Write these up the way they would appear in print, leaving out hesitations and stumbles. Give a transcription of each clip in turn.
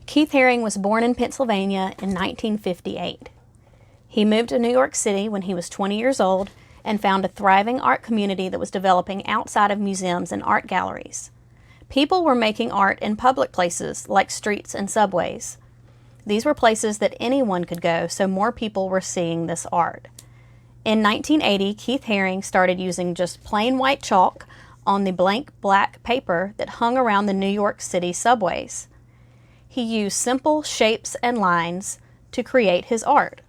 Keith Haring was born in Pennsylvania in 1958. He moved to New York City when he was 20 years old and found a thriving art community that was developing outside of museums and art galleries. People were making art in public places like streets and subways. These were places that anyone could go, so more people were seeing this art. In 1980, Keith Haring started using just plain white chalk on the blank black paper that hung around the New York City subways. He used simple shapes and lines to create his art.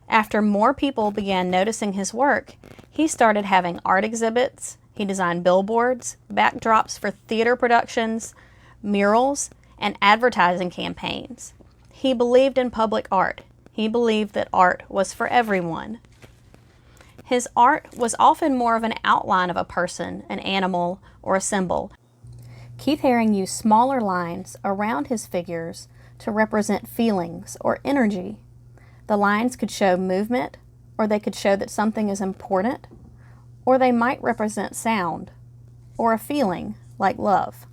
After more people began noticing his work, he started having art exhibits. He designed billboards, backdrops for theater productions, murals, and advertising campaigns. He believed in public art. He believed that art was for everyone. His art was often more of an outline of a person, an animal, or a symbol. Keith Haring used smaller lines around his figures to represent feelings or energy. The lines could show movement, or they could show that something is important, or they might represent sound, or a feeling like love.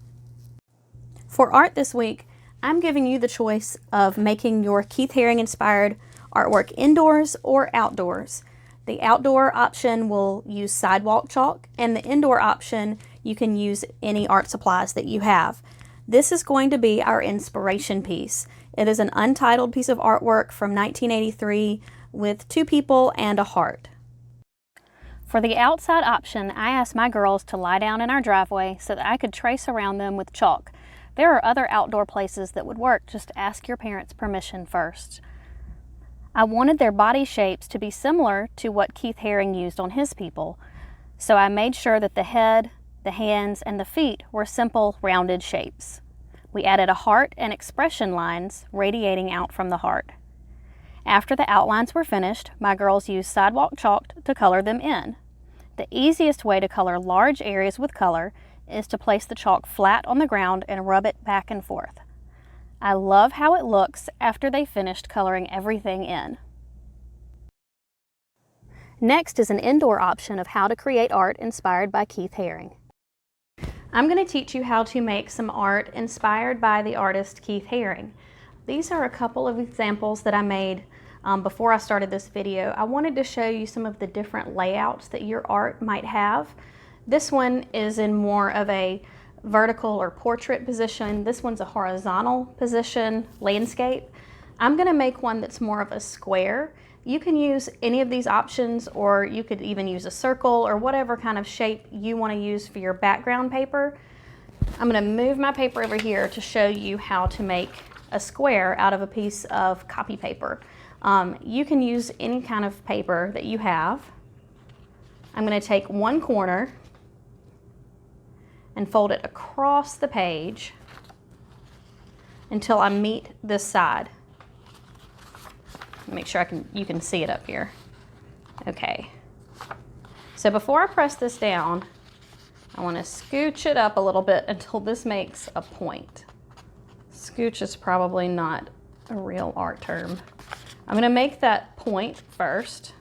For art this week, I'm giving you the choice of making your Keith Haring inspired artwork indoors or outdoors. The outdoor option will use sidewalk chalk, and the indoor option you can use any art supplies that you have. This is going to be our inspiration piece. It is an untitled piece of artwork from 1983 with two people and a heart. For the outside option, I asked my girls to lie down in our driveway so that I could trace around them with chalk. There are other outdoor places that would work, just ask your parents' permission first. I wanted their body shapes to be similar to what Keith Haring used on his people, so I made sure that the head, the hands, and the feet were simple, rounded shapes. We added a heart and expression lines radiating out from the heart. After the outlines were finished, my girls used sidewalk chalk to color them in. The easiest way to color large areas with color is to place the chalk flat on the ground and rub it back and forth. I love how it looks after they finished coloring everything in. Next is an indoor option of how to create art inspired by Keith Haring. I'm going to teach you how to make some art inspired by the artist Keith Haring. These are a couple of examples that I made before I started this video. I wanted to show you some of the different layouts that your art might have. This one is in more of a vertical or portrait position. This one's a horizontal position, landscape. I'm going to make one that's more of a square. You can use any of these options, or you could even use a circle or whatever kind of shape you want to use for your background paper. I'm going to move my paper over here to show you how to make a square out of a piece of copy paper. You can use any kind of paper that you have. I'm going to take one corner and fold it across the page until I meet this side. Make sure you can see it up here. Okay. So before I press this down, I want to scooch it up a little bit until this makes a point. Scooch is probably not a real art term. I'm going to make that point first,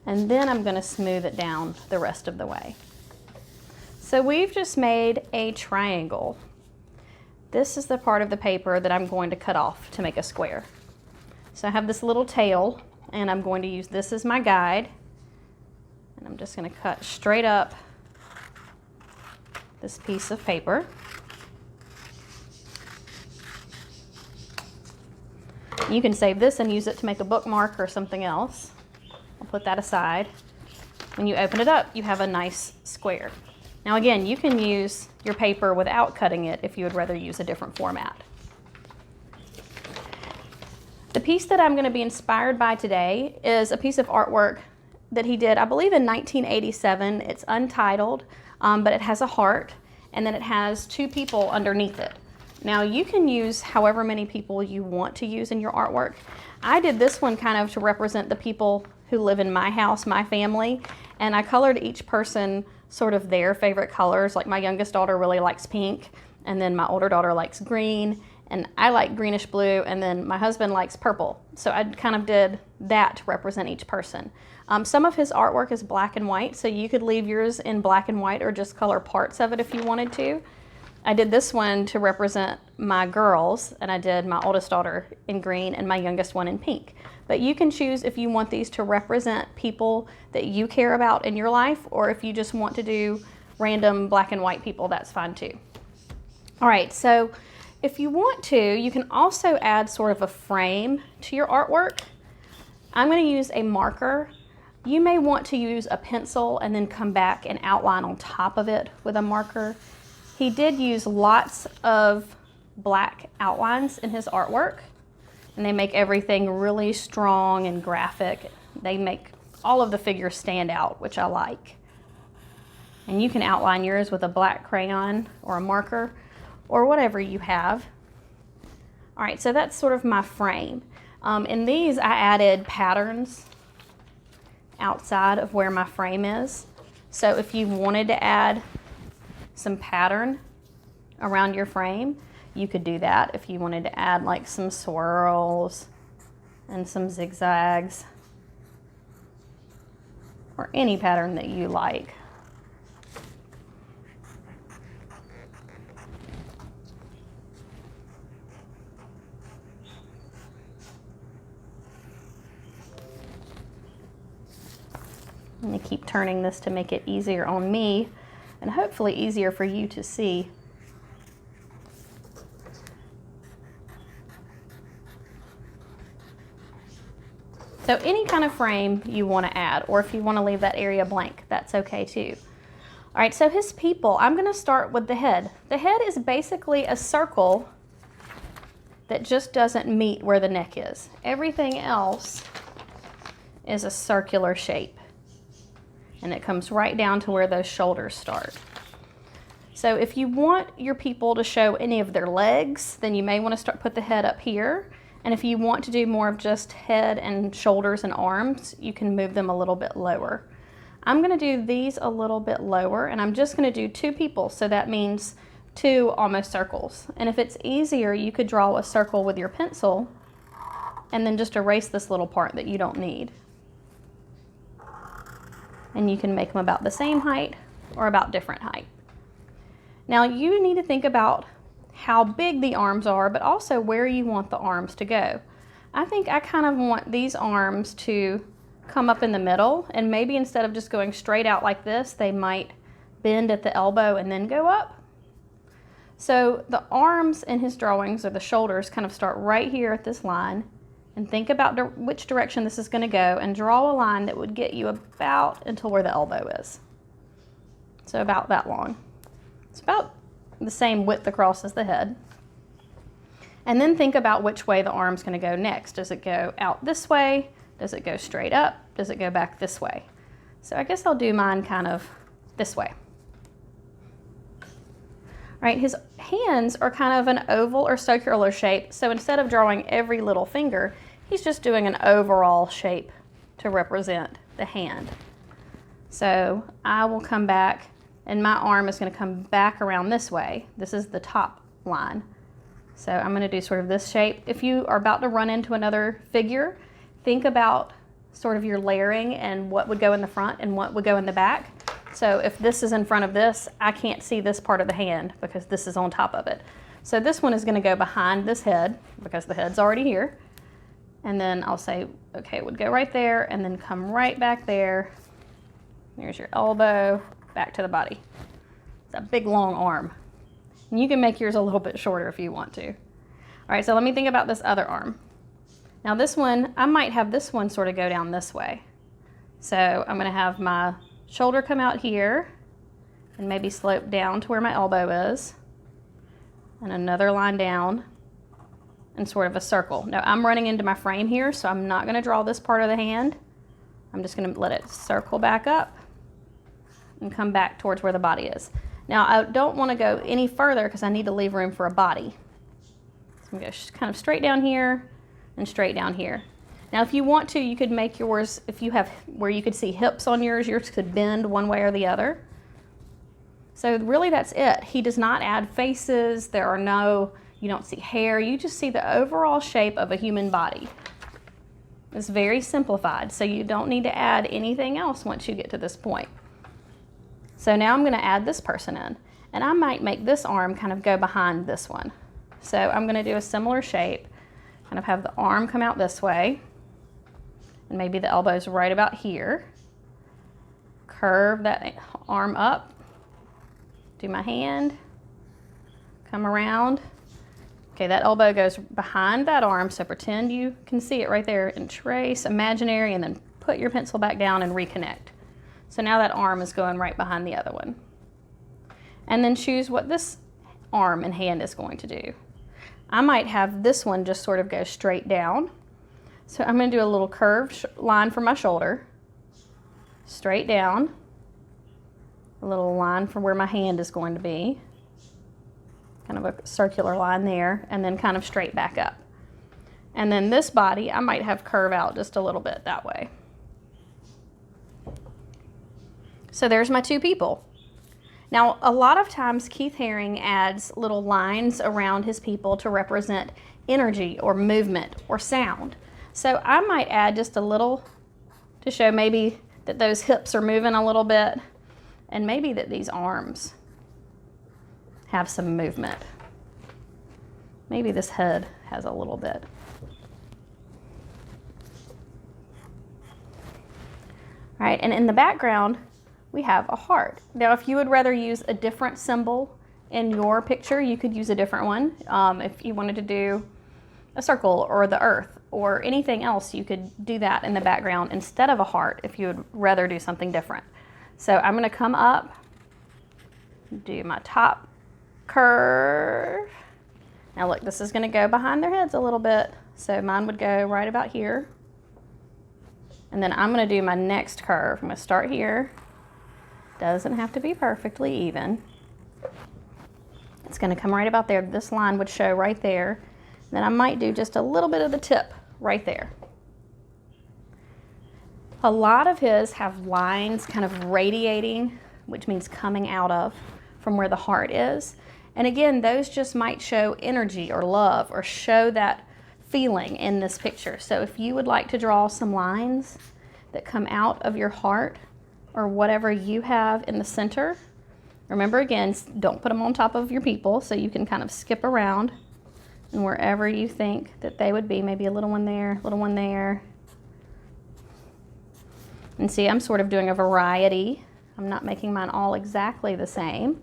and then I'm going to smooth it down the rest of the way. So we've just made a triangle. This is the part of the paper that I'm going to cut off to make a square. So I have this little tail, and I'm going to use this as my guide. And I'm just going to cut straight up this piece of paper. You can save this and use it to make a bookmark or something else. I'll put that aside. When you open it up, you have a nice square. Now again, you can use your paper without cutting it if you would rather use a different format. The piece that I'm going to be inspired by today is a piece of artwork that he did, I believe, in 1987. It's untitled, but it has a heart, and then it has two people underneath it. Now you can use however many people you want to use in your artwork. I did this one kind of to represent the people who live in my house, my family, and I colored each person sort of their favorite colors. Like my youngest daughter really likes pink, and then my older daughter likes green, and I like greenish blue, and then my husband likes purple. So I kind of did that to represent each person. Some of his artwork is black and white, so you could leave yours in black and white or just color parts of it if you wanted to. I did this one to represent my girls, and I did my oldest daughter in green and my youngest one in pink. But you can choose if you want these to represent people that you care about in your life, or if you just want to do random black and white people, that's fine too. All right, so if you want to, you can also add sort of a frame to your artwork. I'm going to use a marker. You may want to use a pencil and then come back and outline on top of it with a marker. He did use lots of black outlines in his artwork, and they make everything really strong and graphic. They make all of the figures stand out, which I like. And you can outline yours with a black crayon or a marker or whatever you have. All right, so that's sort of my frame. In these, I added patterns outside of where my frame is. So if you wanted to add some pattern around your frame, you could do that. If you wanted to add like some swirls and some zigzags or any pattern that you like. I'm going to keep turning this to make it easier on me and hopefully easier for you to see. So any kind of frame you want to add, or if you want to leave that area blank, that's okay too. All right, so his people, I'm going to start with the head. The head is basically a circle that just doesn't meet where the neck is. Everything else is a circular shape, and it comes right down to where those shoulders start. So if you want your people to show any of their legs, then you may want to put the head up here. And if you want to do more of just head and shoulders and arms, you can move them a little bit lower. I'm going to do these a little bit lower, and I'm just going to do 2 people, so that means 2 almost circles. And if it's easier, you could draw a circle with your pencil and then just erase this little part that you don't need. And you can make them about the same height or about different height. Now you need to think about how big the arms are, but also where you want the arms to go. I think I kind of want these arms to come up in the middle, and maybe instead of just going straight out like this, they might bend at the elbow and then go up. So the arms in his drawings, or the shoulders, kind of start right here at this line, and think about which direction this is going to go, and draw a line that would get you about until where the elbow is. So about that long. It's about the same width across as the head. And then think about which way the arm's going to go next. Does it go out this way? Does it go straight up? Does it go back this way? So I guess I'll do mine kind of this way. Right, his hands are kind of an oval or circular shape, so instead of drawing every little finger, he's just doing an overall shape to represent the hand. So I will come back, and my arm is going to come back around this way. This is the top line. So I'm going to do sort of this shape. If you are about to run into another figure, think about sort of your layering and what would go in the front and what would go in the back. So if this is in front of this, I can't see this part of the hand because this is on top of it. So this one is going to go behind this head because the head's already here. And then I'll say, okay, it would go right there and then come right back there. There's your elbow, back to the body. It's a big long arm. And you can make yours a little bit shorter if you want to. All right, so let me think about this other arm. Now this one, I might have this one sort of go down this way. So I'm going to have my shoulder come out here and maybe slope down to where my elbow is, and another line down and sort of a circle. Now I'm running into my frame here, so I'm not going to draw this part of the hand. I'm just going to let it circle back up and come back towards where the body is. Now I don't want to go any further because I need to leave room for a body. So I'm going to go kind of straight down here and straight down here. Now if you want to, you could make yours, if you have where you could see hips on yours could bend one way or the other. So really that's it. He does not add faces. There are no, you don't see hair. You just see the overall shape of a human body. It's very simplified, so you don't need to add anything else once you get to this point. So now I'm going to add this person in. And I might make this arm kind of go behind this one. So I'm going to do a similar shape, kind of have the arm come out this way, and maybe the elbow's right about here. Curve that arm up, do my hand, come around. Okay, that elbow goes behind that arm, so pretend you can see it right there, and trace imaginary, and then put your pencil back down and reconnect. So now that arm is going right behind the other one. And then choose what this arm and hand is going to do. I might have this one just sort of go straight down. So I'm going to do a little curved line for my shoulder, straight down, a little line for where my hand is going to be, kind of a circular line there, and then kind of straight back up. And then this body, I might have curve out just a little bit that way. So there's my two people. Now, a lot of times Keith Haring adds little lines around his people to represent energy or movement or sound. So I might add just a little to show maybe that those hips are moving a little bit, and maybe that these arms have some movement. Maybe this head has a little bit. All right, and in the background, we have a heart. Now, if you would rather use a different symbol in your picture, you could use a different one. If you wanted to do a circle or the earth or anything else, you could do that in the background instead of a heart if you would rather do something different. So I'm going to come up, do my top curve. Now look, this is going to go behind their heads a little bit. So mine would go right about here. And then I'm going to do my next curve. I'm going to start here. Doesn't have to be perfectly even. It's going to come right about there. This line would show right there. Then I might do just a little bit of the tip right there. A lot of his have lines kind of radiating, which means coming out of, from where the heart is. And again, those just might show energy or love or show that feeling in this picture. So if you would like to draw some lines that come out of your heart, or whatever you have in the center. Remember again, don't put them on top of your people, so you can kind of skip around, and wherever you think that they would be, maybe a little one there, little one there. And see, I'm sort of doing a variety. I'm not making mine all exactly the same.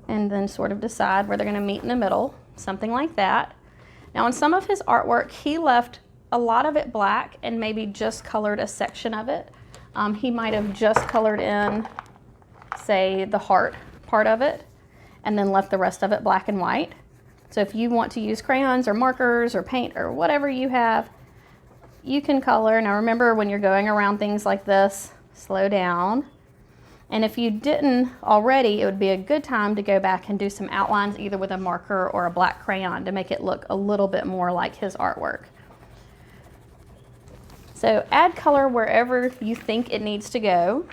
And then sort of decide where they're going to meet in the middle, something like that. Now, in some of his artwork, he left a lot of it black and maybe just colored a section of it. He might have just colored in, say, the heart part of it, and then left the rest of it black and white. So if you want to use crayons or markers or paint or whatever you have, you can color. Now remember, when you're going around things like this, slow down. And if you didn't already, it would be a good time to go back and do some outlines either with a marker or a black crayon to make it look a little bit more like his artwork. So add color wherever you think it needs to go.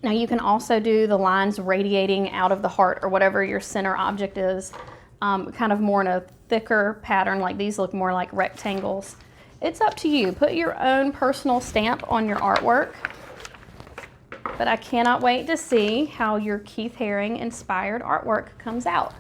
Now you can also do the lines radiating out of the heart or whatever your center object is, kind of more in a thicker pattern, like these look more like rectangles. It's up to you. Put your own personal stamp on your artwork. But I cannot wait to see how your Keith Haring inspired artwork comes out.